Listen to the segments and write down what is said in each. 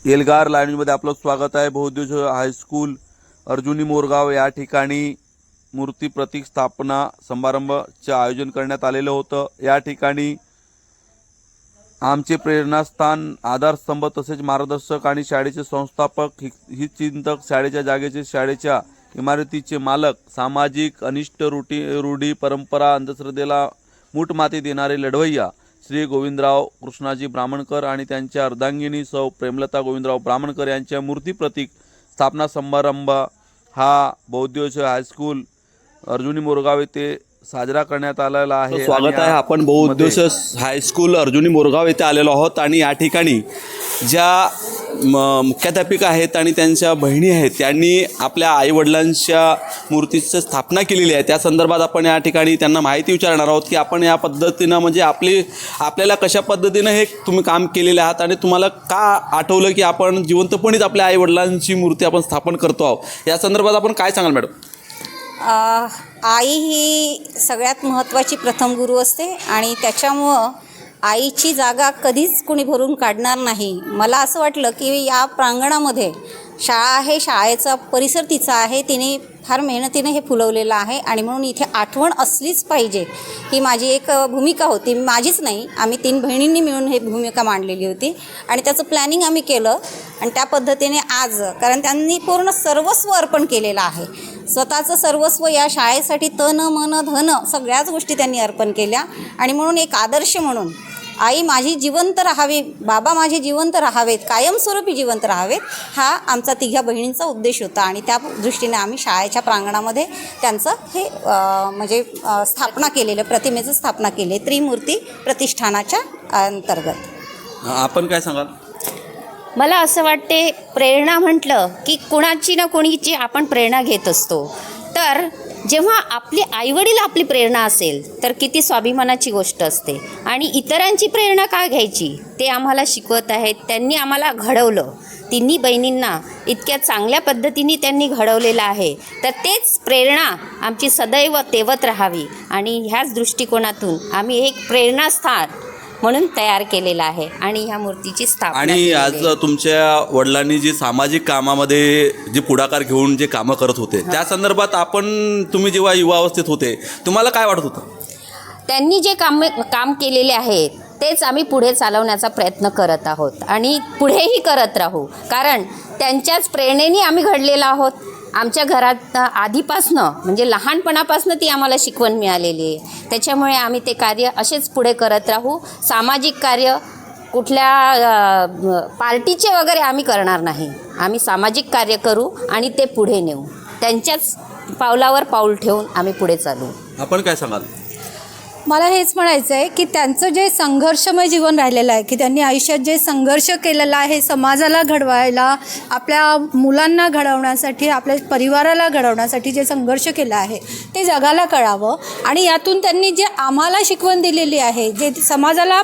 एल्गार लाईव्हमध्ये आपलं स्वागत आहे। बहुउद्देशीय हायस्कूल अर्जुनी मोरगाव या ठिकाणी मूर्ती प्रतीक स्थापना समारंभाचे आयोजन करण्यात आलेलं होतं। या ठिकाणी आमचे प्रेरणास्थान, आधारस्तंभ तसेच मार्गदर्शक आणि शाळेचे संस्थापक, हितचिंतक, शाळेच्या जागेचे, शाळेच्या इमारतीचे मालक, सामाजिक अनिष्ट रूढी परंपरा अंधश्रद्धेला मूठ माती देणारे लढवय्या श्री गोविंदराव कृष्णाजी ब्राह्मणकर आणि त्यांच्या अर्धांगिनी सौ प्रेमलता गोविंदराव ब्राह्मणकर यांच्या मूर्ती प्रतीक स्थापना समारंभ हा बहुउद्देशीय हायस्कूल अर्जुनी मोरगाव येथे साजरा करण्यात आलेला आहे। स्वागत आहे। आपण बहुउद्देशीय हायस्कूल अर्जुनी मोरगाव येथे आलेलो आहोत आणि या ठिकाणी ज्या मुख्याध्यापिका आहेत आणि त्यांच्या बहिणी आहेत त्यांनी आपल्या आईवडिलांच्या मूर्तीची स्थापना केलेली आहे। त्या संदर्भात आपण या ठिकाणी त्यांना माहिती विचारणार आहोत की आपण या पद्धतीनं म्हणजे आपल्याला कशा पद्धतीनं हे तुम्ही काम केलेले आहात आणि तुम्हाला का आठवलं की आपण जिवंतपणीच आपल्या आईवडिलांची मूर्ती आपण स्थापन करतो आहोत, या संदर्भात आपण काय सांगाल मॅडम? आई ही सगळ्यात महत्त्वाची प्रथम गुरु असते आणि त्याच्यामुळं आईची जागा कधीच कोणी भरून काढणार नाही। मला असं वाटलं की या प्रांगणामध्ये शाळा आहे, शाळेचा परिसर तिचा आहे, तिने फार मेहनतीने हे फुलवलेलं आहे आणि म्हणून इथे आठवण असलीच पाहिजे ही माझी एक भूमिका होती। माझीच नाही, आम्ही 3 बहिणींनी मिळून हे भूमिका मांडलेली होती आणि त्याचं प्लॅनिंग आम्ही केलं आणि त्या पद्धतीने आज, कारण त्यांनी पूर्ण सर्वस्व अर्पण केलेलं आहे, स्वतःचं सर्वस्व या शाळेसाठी तन मन धन सगळ्याच गोष्टी त्यांनी अर्पण केल्या आणि म्हणून एक आदर्श म्हणून आई माझी जिवंत राहावी, बाबा माझे जिवंत राहावेत, कायमस्वरूपी जिवंत राहावेत, हा आमचा तिघ्या बहिणींचा उद्देश होता आणि त्या दृष्टीने आम्ही शाळेच्या प्रांगणामध्ये त्यांचं हे स्थापना केलेलं, प्रतिमेचं स्थापना केली त्रिमूर्ती प्रतिष्ठानाच्या अंतर्गत। आपण काय सांगाल? मला असं वाटते, प्रेरणा म्हटलं की कुणाची ना कोणीची आपण प्रेरणा घेत असतो, तर जेव्हा आपले आईवडील आपली प्रेरणा असेल तर किती स्वाभिमानाची गोष्ट असते आणि इतरांची प्रेरणा का घ्यायची ते आम्हाला शिकवत आहेत। त्यांनी आम्हाला घडवलं, तिन्ही बहिणींना इतक्या चांगल्या पद्धतीने त्यांनी घडवलेलं आहे, तर तेच प्रेरणा आमची सदैव तेवत राहावी आणि ह्याच दृष्टिकोनातून आम्ही एक प्रेरणास्थान म्हणून तयार केलेला आहे आणि ह्या मूर्तीची स्थापना आणि आज तुमच्या वडिलांनी जी सामाजिक कामामध्ये जे पुढाकार घेऊन जे कामं करत होते त्या संदर्भात तुम्ही जेव्हा युवावस्थेत होते तुम्हाला काय वाटत होतं? त्यांनी जे काम केलेले आहे तेच आम्ही पुढे चालवण्याचा प्रयत्न करत आहोत आणि पुढेही करत राहू, कारण त्यांच्याच प्रेरणेने आम्ही घडलेलो आहोत। आमच्या घरात आधीपासनं म्हणजे लहानपणापासनं ती आम्हाला शिकवण मिळालेली आहे, त्याच्यामुळे आम्ही ते कार्य असेच पुढे करत राहू। सामाजिक कार्य कुठल्या पार्टीचे वगैरे आम्ही करणार नाही, आम्ही सामाजिक कार्य करू आणि ते पुढे नेऊ, त्यांच्याच पावलावर पाऊल ठेवून आम्ही पुढे चालू। आपण काय सांगाल? मला हेच म्हणायचं आहे की त्यांचं जे संघर्षमय जीवन राहिलेलं आहे, की त्यांनी आयुष्यात जे संघर्ष केलेला आहे समाजाला घडवायला, आपल्या मुलांना घडवण्यासाठी, आपल्या परिवाराला घडवण्यासाठी जे संघर्ष केला आहे ते जगाला कळावं आणि यातून त्यांनी जे आम्हाला शिकवण दिलेली आहे, जे समाजाला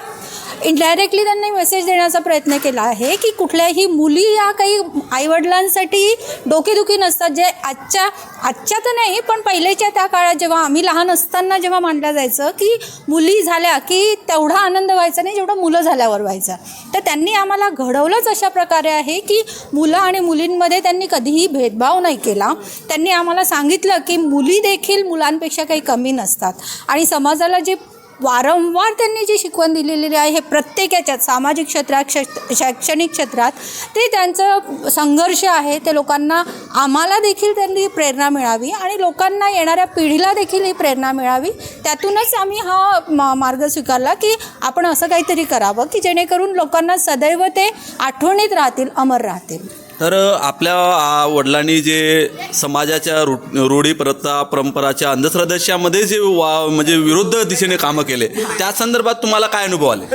इनडायरेक्टली त्यांनी मेसेज देण्याचा प्रयत्न केला आहे की कुठल्याही मुली या काही आईवडिलांसाठी डोकेदुखी नसतात, जे आजच्या तर नाही पण पहिलेच्या त्या काळात जेव्हा आम्ही लहान असताना जेव्हा मांडलं जायचं की मुली झाल्या की तेवढा आनंद व्हायचा नाही जेवढा मुलं झाल्यावर व्हायचा, तर त्यांनी आम्हाला घडवलंच अशा प्रकारे आहे की मुलं आणि मुलींमध्ये त्यांनी कधीही भेदभाव नाही केला। त्यांनी आम्हाला सांगितलं की मुली देखील मुलांपेक्षा काही कमी नसतात आणि समाजाला जे वारंवार त्यांनी जी शिकवण दिलेली आहे प्रत्येक याच्यात, सामाजिक क्षेत्रात, शैक्षणिक क्षेत्रात, ते त्यांचं संघर्ष आहे, ते लोकांना, आम्हाला देखील त्यांनी प्रेरणा मिळावी आणि लोकांना, येणाऱ्या पिढीला देखील ही प्रेरणा मिळावी, त्यातूनच आम्ही हा मार्ग स्वीकारला की आपण असं काहीतरी करावं की जेणेकरून लोकांना सदैव ते आठवणीत राहतील, अमर राहतील। तर आपल्या वडिलांनी जे समाजाच्या रूढी परंपराच्या अंधश्रद्धेच्यामध्ये जे म्हणजे विरुद्ध दिशेने कामं केले त्या संदर्भात तुम्हाला काय अनुभव आले?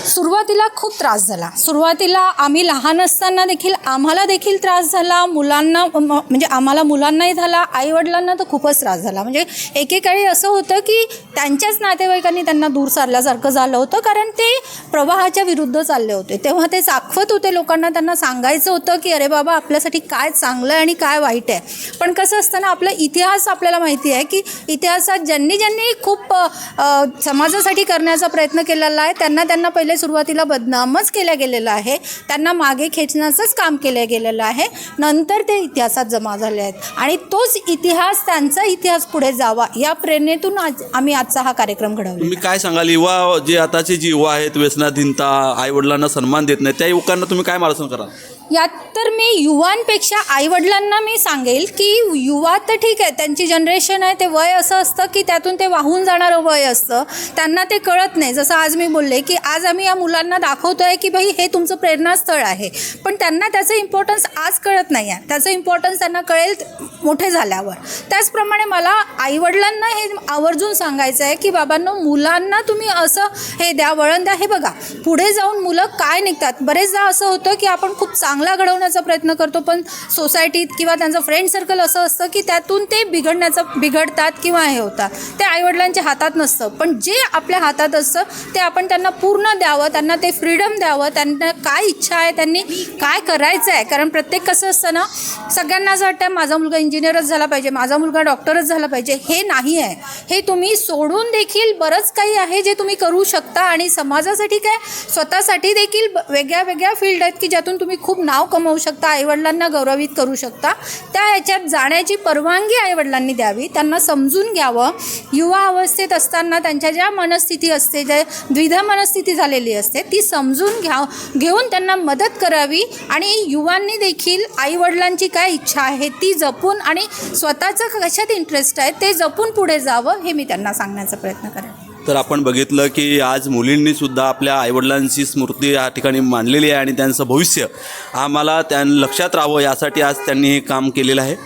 सुरुवातीला खूप त्रास झाला, सुरुवातीला आम्ही लहान असताना देखील आम्हाला देखील त्रास झाला, मुलांना म्हणजे आम्हाला मुलांनाही झाला, आईवडिलांना तर खूपच त्रास झाला। म्हणजे एकेकाळी असं होतं की त्यांच्याच नातेवाईकांनी त्यांना दूर सारल्यासारखं झालं होतं, कारण ते प्रवाहाच्या विरुद्ध चालले होते। तेव्हा ते दाखवत होते लोकांना, त्यांना सांगायचं होतं की अरे बाबा आपल्यासाठी काय चांगलं आहे आणि काय वाईट आहे. पण कसं असतं ना, आपला इतिहास आपल्याला माहिती आहे की इतिहासात ज्यांनी खूप समाजासाठी करण्याचा प्रयत्न केलेला आहे त्यांना पहिले सुरुवातीला बदनामच केल्या गेलेलं आहे, त्यांना मागे खेचण्याचंच काम केलं गेलेलं आहे, नंतर ते इतिहासात जमा झाले आहेत. आणि तोच इतिहास, त्यांचा इतिहास पुढे जावा या प्रेरणेतून आज आम्ही आजचा हा कार्यक्रम घडवला. तुम्ही काय सांगाल, युवा जे आताचे जी युवा आहेत व्यसनाधीनता, आईवडिलांना सन्मान देत नाही, त्या युवकांना तुम्ही काय मार्गदर्शन कराल? यात तर मी युवांपेक्षा आईवडिलांना मी सांगेल की युवा तर ठीक आहे, त्यांची जनरेशन आहे, ते वय असं असतं की त्यातून ते वाहून जाणारं वय असतं, त्यांना ते कळत नाही. जसं आज मी बोलले की आज आम्ही या मुलांना दाखवतो आहे की भाई हे तुमचं प्रेरणास्थळ आहे, पण त्यांना त्याचं इम्पॉर्टन्स आज कळत नाही आहे, त्याचं इम्पॉर्टन्स त्यांना कळेल मोठे झाल्यावर. त्याचप्रमाणे मला आईवडिलांना हे आवर्जून सांगायचं आहे की बाबांनो, मुलांना तुम्ही असं हे द्या, वळण द्या. हे बघा पुढे जाऊन मुलं काय निघतात. बरेचदा असं होतं की आपण खूप चांगला घडवण्याचा प्रयत्न करतो, पण सोसायटीत किंवा त्यांचं फ्रेंड सर्कल असं असतं की त्यातून ते बिघडतात किंवा हे होतात. ते आईवडिलांच्या हातात नसतं, पण जे आपल्या हातात असतं ते आपण त्यांना पूर्ण द्यावं, त्यांना ते फ्रीडम द्यावं, त्यांना काय इच्छा आहे, त्यांनी काय करायचं आहे. कारण प्रत्येक कसं असतं ना, सगळ्यांना असं वाटतं माझा मुलगा इंजिनियरच झाला पाहिजे, माझा मुलगा डॉक्टरच झाला पाहिजे. हे नाही आहे. हे तुम्ही सोडून देखील बरंच काही आहे जे तुम्ही करू शकता. आणि समाजासाठी काय, स्वतःसाठी देखील वेगळ्या वेगळ्या फील्ड आहेत की ज्यातून तुम्ही खूप नाव कमवू शकता, आईवडिलांना गौरवित करू शकता. त्या ह्याच्यात जाण्याची परवानगी आईवडिलांनी द्यावी, त्यांना समजून घ्यावं. युवा अवस्थेत असताना त्यांच्या ज्या मनस्थिती असते, ज्या द्विधा मनस्थिती झालेली असते, ती समजून घेऊन त्यांना मदत करावी. आणि युवांनी देखील आईवडिलांची काय इच्छा आहे ती जपून आणि स्वतःचं कशात इंटरेस्ट आहे ते जपून पुढे जावं, हे मी त्यांना सांगण्याचा प्रयत्न करेन. तर आपण बघितलं की आज मुलींनी सुद्धा आपल्या आईवडिलांची स्मृती या ठिकाणी मांडलेली आहे आणि त्यांचं भविष्य आम्हाला लक्षात राहावं यासाठी आज त्यांनी हे काम केलेलं आहे.